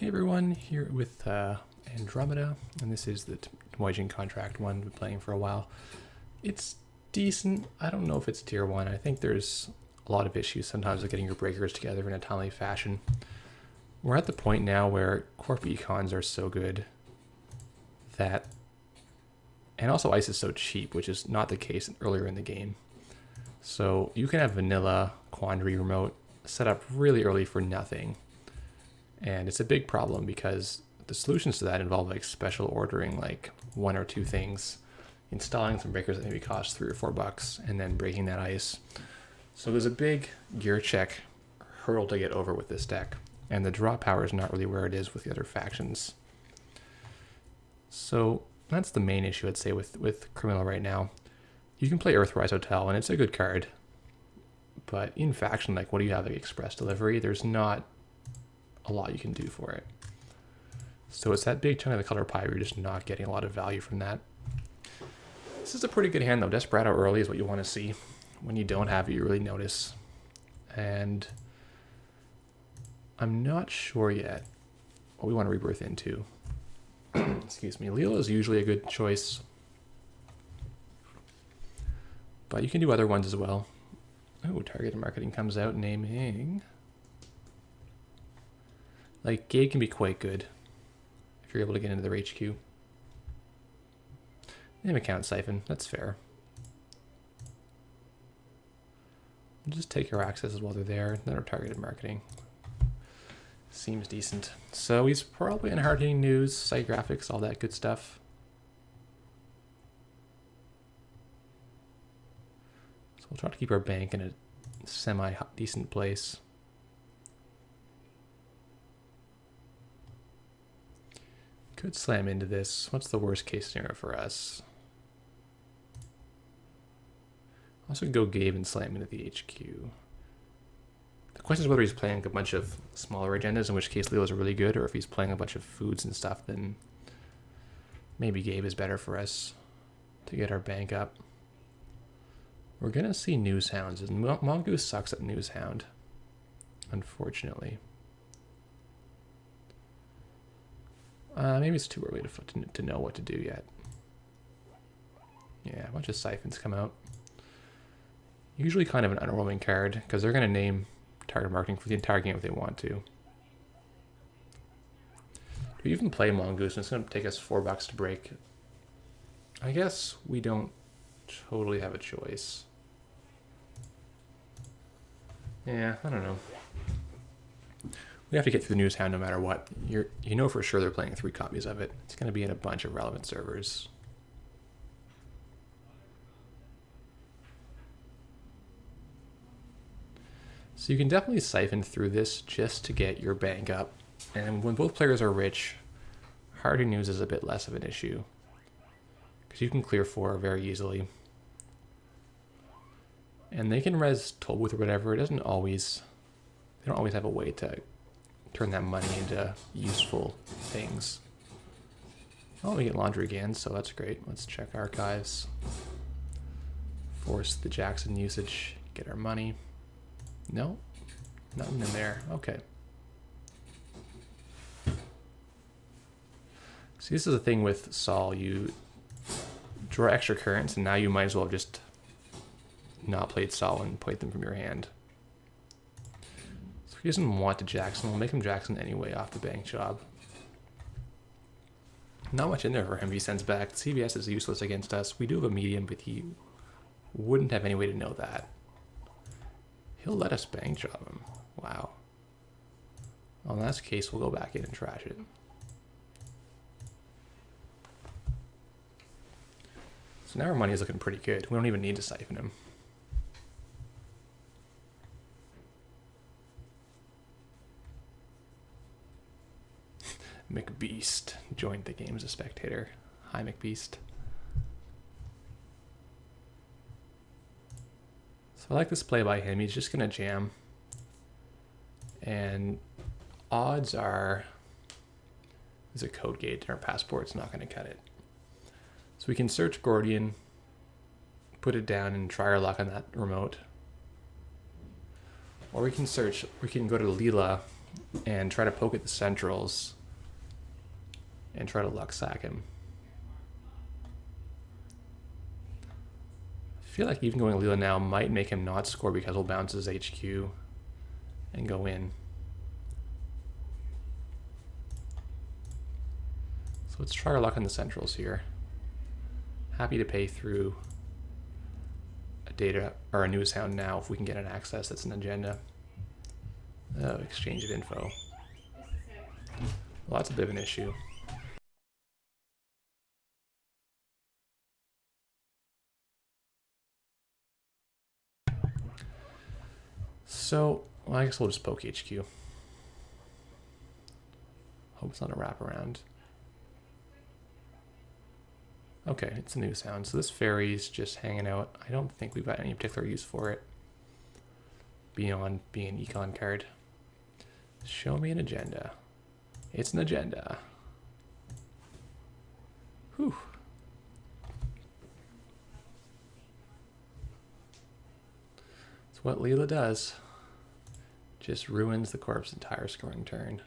Hey everyone, here with Andromeda, and this is the Temujin contract one we've been playing for a while. It's decent. I don't know if it's tier 1. I think there's a lot of issues sometimes with getting your breakers together in a timely fashion. We're at the point now where corp econs are so good that, and also ice is so cheap, which is not the case earlier in the game. So you can have vanilla quandary remote set up really early for nothing. And it's a big problem because the solutions to that involve like special ordering like one or two things, installing some breakers that maybe cost $3 or $4, and then breaking that ice. So there's a big gear check hurdle to get over with this deck, and the draw power is not really where it is with the other factions. So that's the main issue I'd say with Criminal right now. You can play Earthrise Hotel, and it's a good card, but in faction, like what do you have, like Express Delivery? There's not a lot you can do for it. So it's that big chunk of the color pie where you're just not getting a lot of value from that. This is a pretty good hand though. Desperado early is what you want to see. When you don't have it, you really notice. And I'm not sure yet what we want to rebirth into. Excuse me. Leela is usually a good choice, but you can do other ones as well. Oh, targeted marketing comes out, naming. Like, Gabe can be quite good if you're able to get into their HQ. Name account siphon, that's fair. We'll just take your accesses while they're there, then our targeted marketing. Seems decent. So he's probably in hard-hitting news, site graphics, all that good stuff. So we'll try to keep our bank in a semi-decent place. Could slam into this. What's the worst case scenario for us? Also go Gabe and slam into the HQ. The question is whether he's playing a bunch of smaller agendas, in which case Leo's really good, or if he's playing a bunch of foods and stuff, then maybe Gabe is better for us to get our bank up. We're going to see News Hounds, and Mongoose sucks at News Hound, unfortunately. Maybe it's too early to know what to do yet. Yeah, a bunch of siphons come out. Usually kind of an underwhelming card, because they're going to name target marketing for the entire game if they want to. Do we even play Mongoose? It's going to take us $4 to break. I guess we don't totally have a choice. Yeah, I don't know. We have to get through the News Hound no matter what. You know for sure they're playing 3 copies of it. It's going to be in a bunch of relevant servers. So you can definitely siphon through this just to get your bank up. And when both players are rich, harder news is a bit less of an issue, because you can clear 4 very easily. And they can res Tollbooth or whatever. They don't always have a way to turn that money into useful things. Oh, we get laundry again, so that's great. Let's check archives. Force the Jackson usage, get our money. No, nothing in there. Okay. See, this is the thing with Saul. You draw extra currents, and now you might as well have just not played Saul and played them from your hand. So if he doesn't want to Jackson, we'll make him Jackson anyway off the bank job. Not much in there for him. He sends back. CBS is useless against us. We do have a medium, but he wouldn't have any way to know that. He'll let us bank job him. Wow. Well, in that case, we'll go back in and trash it. So now our money is looking pretty good. We don't even need to siphon him. McBeast joined the game as a spectator. Hi, McBeast. So I like this play by him. He's just going to jam. And odds are there's a code gate. Our passport's not going to cut it. So we can search Gordian, put it down, and try our luck on that remote. Or we can go to Leela and try to poke at the centrals and try to luck sack him. I feel like even going Leela now might make him not score because he'll bounce his HQ and go in. So let's try our luck on the centrals here. Happy to pay through a data or a news hound now if we can get an access that's an agenda. Oh, exchange of info. Well, that's a bit of an issue. So, well, I guess we'll just poke HQ. Hope it's not a wraparound. Okay, it's a new sound. So this ferry's just hanging out. I don't think we've got any particular use for it beyond being an econ card. Show me an agenda. It's an agenda. Whew. It's what Leela does. Just ruins the corp's entire scoring turn.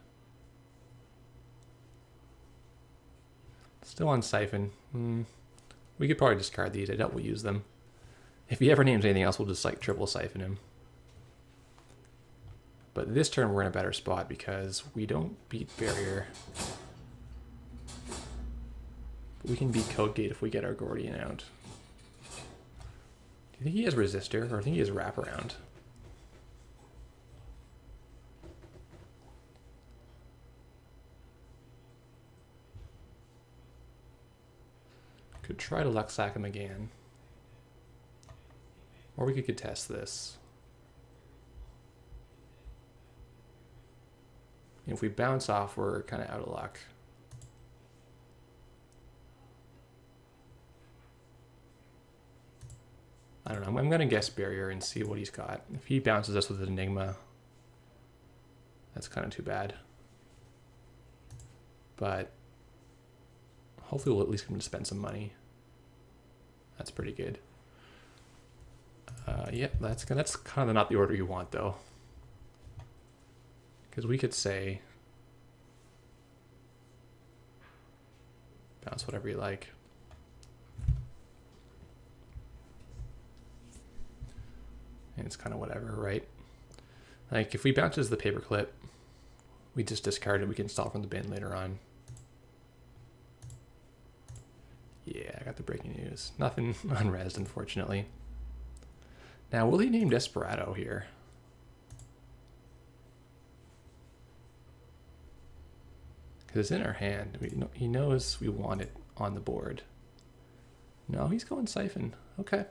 Still on Siphon. We could probably discard these. I doubt we'll use them. If he ever names anything else, we'll just like triple Siphon him. But this turn we're in a better spot because we don't beat Barrier. But we can beat Code Gate if we get our Gordian out. Do you think he has Resistor or do you think he has Wraparound? Could try to luck sack him again. Or we could contest this. If we bounce off, we're kind of out of luck. I don't know. I'm going to guess Barrier and see what he's got. If he bounces us with an Enigma, that's kind of too bad. But hopefully we'll at least get him to spend some money. That's pretty good. Yeah, that's kind of not the order you want, though. Because we could say bounce whatever you like. And it's kind of whatever, right? Like if we bounces the paperclip, we just discard it. We can install from the bin later on. Yeah, I got the breaking news. Nothing unresed, unfortunately. Now, will he name Desperado here? Because it's in our hand. He knows we want it on the board. No, he's going Siphon. Okay.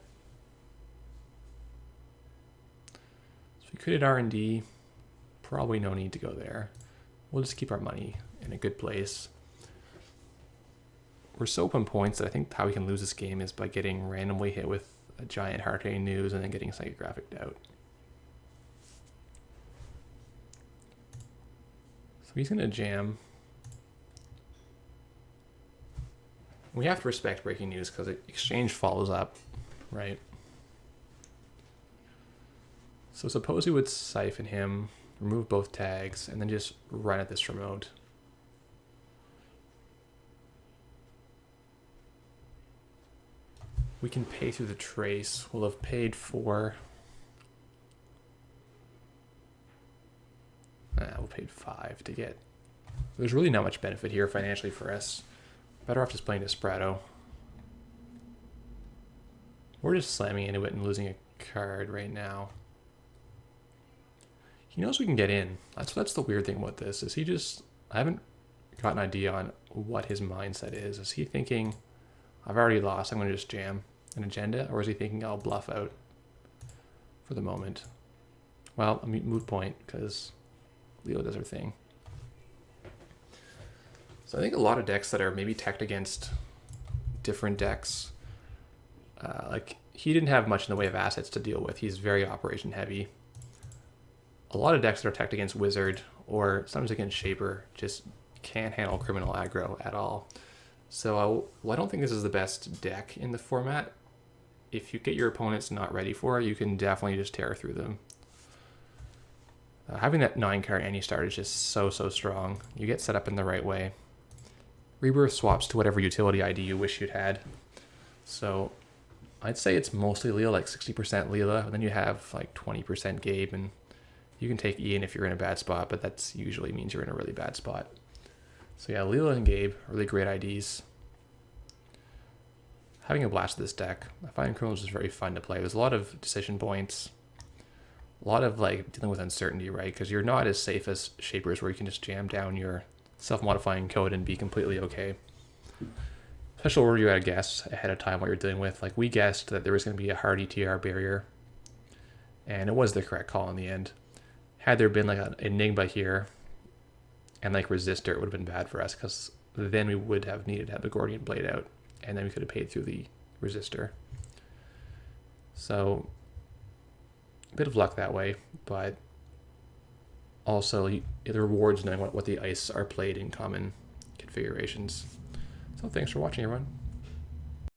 So we could hit R&D. Probably no need to go there. We'll just keep our money in a good place. We're so up on points that I think how we can lose this game is by getting randomly hit with a giant Heart-A news and then getting psychographic doubt. So he's going to jam. We have to respect breaking news because exchange follows up, right? So suppose we would Siphon him, remove both tags, and then just run at this remote. We can pay through the trace. We'll have paid for... we'll paid 5 to get... There's really not much benefit here financially for us. Better off just playing Desperado. We're just slamming into it and losing a card right now. He knows we can get in. That's the weird thing about this, is he just... I haven't got an idea on what his mindset is. Is he thinking, I've already lost, I'm going to just jam an agenda? Or is he thinking I'll bluff out for the moment? Well, I mean, moot point, because Leo does her thing. So I think a lot of decks that are maybe teched against different decks, like he didn't have much in the way of assets to deal with. He's very operation heavy. A lot of decks that are teched against Wizard or sometimes against Shaper just can't handle criminal aggro at all. So I don't think this is the best deck in the format. If you get your opponents not ready for it, you can definitely just tear through them. Having that 9-card Andy start is just so strong. You get set up in the right way. Rebirth swaps to whatever utility ID you wish you'd had. So I'd say it's mostly Leela, like 60% Leela, and then you have like 20% Gabe, and you can take Ian if you're in a bad spot, but that's usually means you're in a really bad spot. So yeah, Leela and Gabe, really great IDs. Having a blast with this deck, I find Criminals is very fun to play. There's a lot of decision points, a lot of like dealing with uncertainty, right? Because you're not as safe as Shapers, where you can just jam down your self-modifying code and be completely okay. Especially where you gotta guess ahead of time what you're dealing with. Like we guessed that there was going to be a hard ETR barrier, and it was the correct call in the end. Had there been like an Enigma here and like Resistor, it would have been bad for us, because then we would have needed to have the Gordian Blade out, and then we could have paid through the Resistor. So a bit of luck that way, but also it rewards knowing what the ice are played in common configurations. So thanks for watching, everyone.